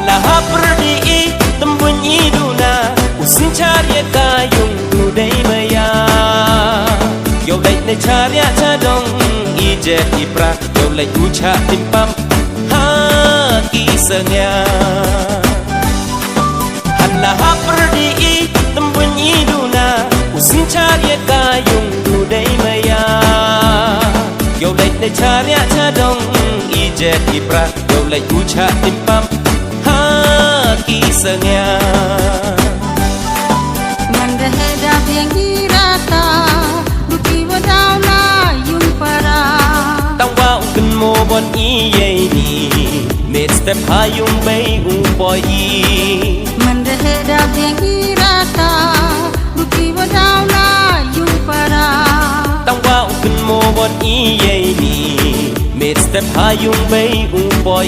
Hala haprdi tembunyi duna usin cari kayung dudai maya Yo lek ne cari cadong ije ipra Yo lek uca timpam haki senya Hala haprdi tembunyi duna usin cari kayung dudai maya Yo lek ne cari cadong ije ipra Yo lek uca timpam haki senya Mandaheda yang dirata Buki wadau na yung para Tangwa ungken mo bon iye ni Met step hayung bay upoy Mandaheda yang dirata Buki wadau na yung para Tangwa ungken mo bon iye ni Met step hayung bay upoy